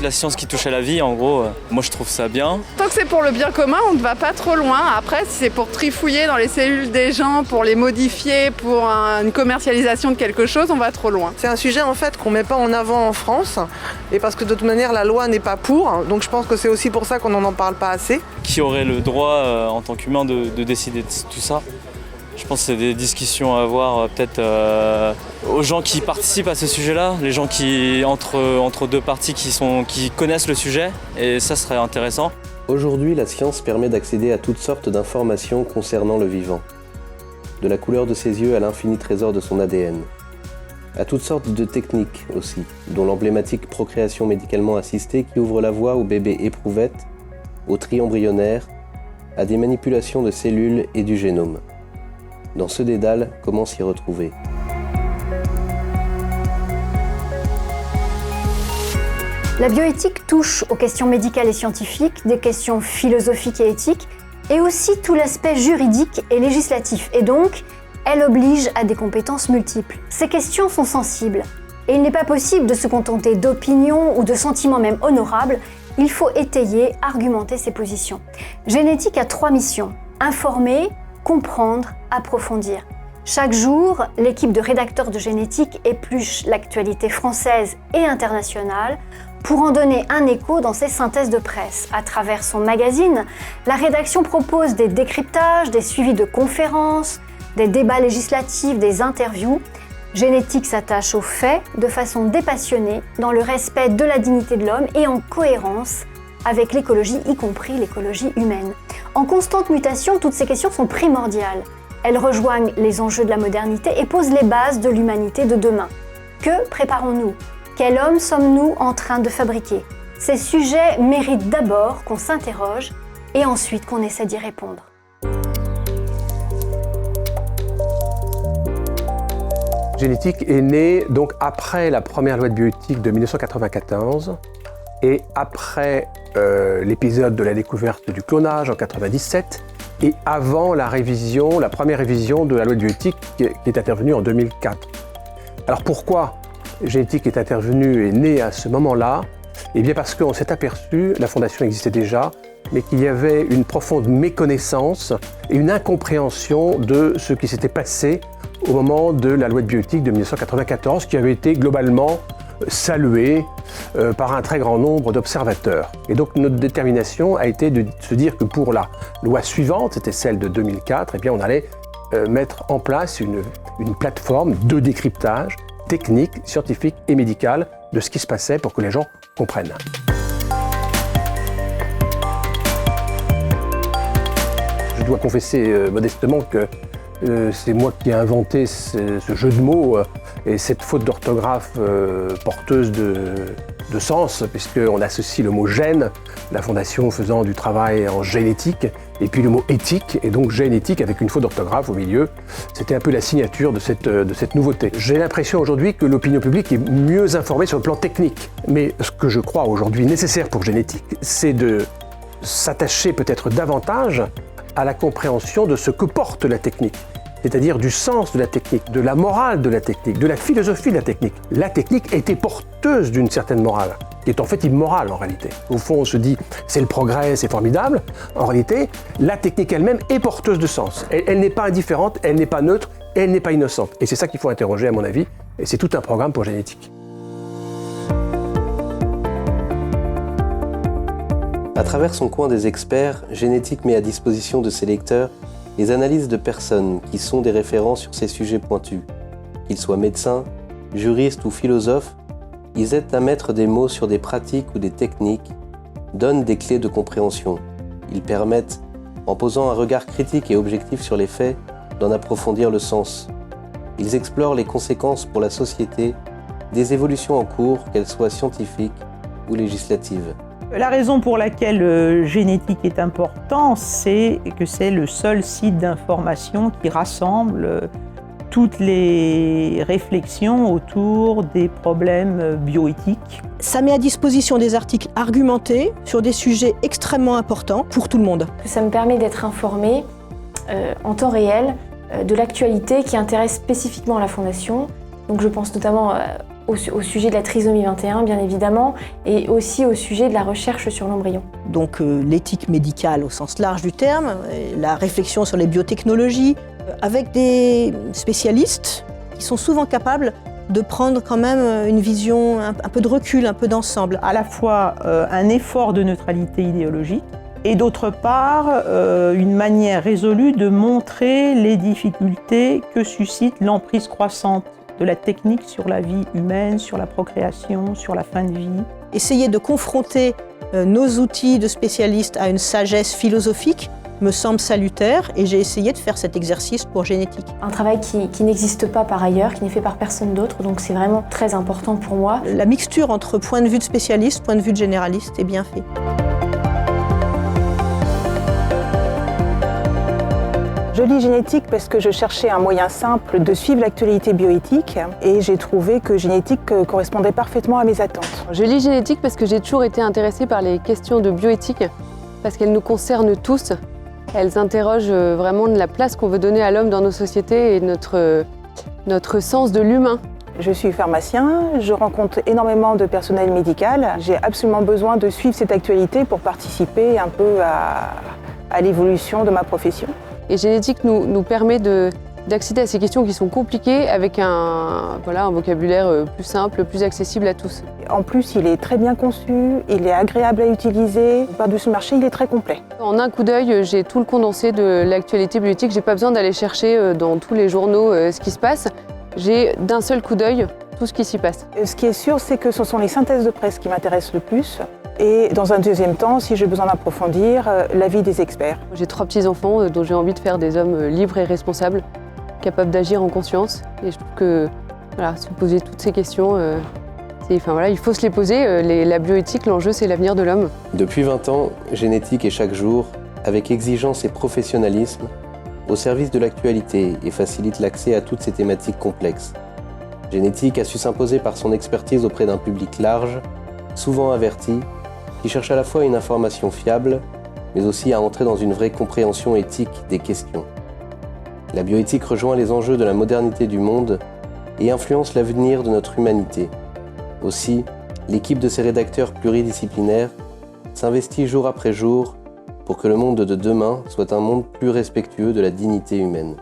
toute la science qui touche à la vie, en gros, moi je trouve ça bien. Tant que c'est pour le bien commun, on ne va pas trop loin. Après, si c'est pour trifouiller dans les cellules des gens, pour les modifier, pour une commercialisation de quelque chose, on va trop loin. C'est un sujet en fait qu'on ne met pas en avant en France, et parce que de toute manière la loi n'est pas pour, donc je pense que c'est aussi pour ça qu'on n'en parle pas assez. Qui aurait le droit en tant qu'humain de décider de tout ça? Je pense que c'est des discussions à avoir peut-être aux gens qui participent à ce sujet-là, les gens qui entre deux parties qui connaissent le sujet, et ça serait intéressant. Aujourd'hui, la science permet d'accéder à toutes sortes d'informations concernant le vivant. De la couleur de ses yeux à l'infini trésor de son ADN. À toutes sortes de techniques aussi, dont l'emblématique procréation médicalement assistée qui ouvre la voie aux bébés éprouvettes, au tri embryonnaire, à des manipulations de cellules et du génome. Dans ce dédale, comment s'y retrouver? La bioéthique touche aux questions médicales et scientifiques, des questions philosophiques et éthiques, et aussi tout l'aspect juridique et législatif. Et donc, elle oblige à des compétences multiples. Ces questions sont sensibles, et il n'est pas possible de se contenter d'opinions ou de sentiments même honorables. Il faut étayer, argumenter ses positions. Génétique a 3 missions: informer, comprendre, approfondir. Chaque jour, l'équipe de rédacteurs de Génétique épluche l'actualité française et internationale pour en donner un écho dans ses synthèses de presse. À travers son magazine, la rédaction propose des décryptages, des suivis de conférences, des débats législatifs, des interviews. Génétique s'attache aux faits de façon dépassionnée, dans le respect de la dignité de l'homme et en cohérence avec l'écologie, y compris l'écologie humaine. En constante mutation, toutes ces questions sont primordiales. Elles rejoignent les enjeux de la modernité et posent les bases de l'humanité de demain. Que préparons-nous? Quel homme sommes-nous en train de fabriquer? Ces sujets méritent d'abord qu'on s'interroge et ensuite qu'on essaie d'y répondre. Génétique est née donc après la première loi de bioéthique de 1994 et après l'épisode de la découverte du clonage en 1997 et avant la première révision de la loi de bioéthique qui est intervenue en 2004. Alors pourquoi Génétique est intervenue et née à ce moment-là? Eh bien parce qu'on s'est aperçu, la fondation existait déjà, mais qu'il y avait une profonde méconnaissance et une incompréhension de ce qui s'était passé au moment de la loi de bioéthique de 1994, qui avait été globalement saluée par un très grand nombre d'observateurs. Et donc notre détermination a été de se dire que pour la loi suivante, c'était celle de 2004, eh bien on allait mettre en place une plateforme de décryptage technique, scientifique et médical de ce qui se passait pour que les gens comprennent. Je dois confesser modestement que c'est moi qui ai inventé ce jeu de mots et cette faute d'orthographe porteuse de sens, puisqu'on associe le mot gène, la fondation faisant du travail en génétique, et puis le mot éthique, et donc génétique avec une faute d'orthographe au milieu. C'était un peu la signature de cette nouveauté. J'ai l'impression aujourd'hui que l'opinion publique est mieux informée sur le plan technique. Mais ce que je crois aujourd'hui nécessaire pour génétique, c'est de s'attacher peut-être davantage à la compréhension de ce que porte la technique, c'est-à-dire du sens de la technique, de la morale de la technique, de la philosophie de la technique. La technique était porteuse d'une certaine morale, qui est en fait immorale en réalité. Au fond, on se dit, c'est le progrès, c'est formidable. En réalité, la technique elle-même est porteuse de sens. Elle n'est pas indifférente, elle n'est pas neutre, elle n'est pas innocente. Et c'est ça qu'il faut interroger à mon avis, et c'est tout un programme pour Génétique. À travers son coin des experts, Génétique met à disposition de ses lecteurs les analyses de personnes qui sont des références sur ces sujets pointus. Qu'ils soient médecins, juristes ou philosophes, ils aident à mettre des mots sur des pratiques ou des techniques, donnent des clés de compréhension. Ils permettent, en posant un regard critique et objectif sur les faits, d'en approfondir le sens. Ils explorent les conséquences pour la société des évolutions en cours, qu'elles soient scientifiques ou législatives. La raison pour laquelle Génétique est important, c'est que c'est le seul site d'information qui rassemble toutes les réflexions autour des problèmes bioéthiques. Ça met à disposition des articles argumentés sur des sujets extrêmement importants pour tout le monde. Ça me permet d'être informée en temps réel de l'actualité qui intéresse spécifiquement la Fondation. Donc je pense notamment au sujet de la trisomie 21, bien évidemment, et aussi au sujet de la recherche sur l'embryon. Donc l'éthique médicale au sens large du terme, la réflexion sur les biotechnologies, avec des spécialistes qui sont souvent capables de prendre quand même une vision, un peu de recul, un peu d'ensemble. À la fois un effort de neutralité idéologique et d'autre part une manière résolue de montrer les difficultés que suscite l'emprise croissante de la technique sur la vie humaine, sur la procréation, sur la fin de vie. Essayer de confronter nos outils de spécialistes à une sagesse philosophique me semble salutaire et j'ai essayé de faire cet exercice pour génétique. Un travail qui n'existe pas par ailleurs, qui n'est fait par personne d'autre, donc c'est vraiment très important pour moi. La mixture entre point de vue de spécialiste, point de vue de généraliste est bien fait. Je lis génétique parce que je cherchais un moyen simple de suivre l'actualité bioéthique et j'ai trouvé que génétique correspondait parfaitement à mes attentes. Je lis génétique parce que j'ai toujours été intéressée par les questions de bioéthique, parce qu'elles nous concernent tous. Elles interrogent vraiment la place qu'on veut donner à l'homme dans nos sociétés et notre sens de l'humain. Je suis pharmacien, je rencontre énormément de personnel médical. J'ai absolument besoin de suivre cette actualité pour participer un peu à l'évolution de ma profession. Et génétique nous permet d'accéder à ces questions qui sont compliquées avec un vocabulaire plus simple, plus accessible à tous. En plus, il est très bien conçu, il est agréable à utiliser. Par-dessus le marché, il est très complet. En un coup d'œil, j'ai tout le condensé de l'actualité bioéthique. J'ai pas besoin d'aller chercher dans tous les journaux ce qui se passe. J'ai d'un seul coup d'œil tout ce qui s'y passe. Ce qui est sûr, c'est que ce sont les synthèses de presse qui m'intéressent le plus. Et dans un deuxième temps, si j'ai besoin d'approfondir, l'avis des experts. J'ai 3 petits-enfants dont j'ai envie de faire des hommes libres et responsables, capables d'agir en conscience. Et je trouve que se poser toutes ces questions, il faut se les poser. La bioéthique, l'enjeu, c'est l'avenir de l'homme. Depuis 20 ans, Génétique est chaque jour, avec exigence et professionnalisme, au service de l'actualité et facilite l'accès à toutes ces thématiques complexes. Génétique a su s'imposer par son expertise auprès d'un public large, souvent averti, qui cherche à la fois une information fiable, mais aussi à entrer dans une vraie compréhension éthique des questions. La bioéthique rejoint les enjeux de la modernité du monde et influence l'avenir de notre humanité. Aussi, l'équipe de ces rédacteurs pluridisciplinaires s'investit jour après jour pour que le monde de demain soit un monde plus respectueux de la dignité humaine.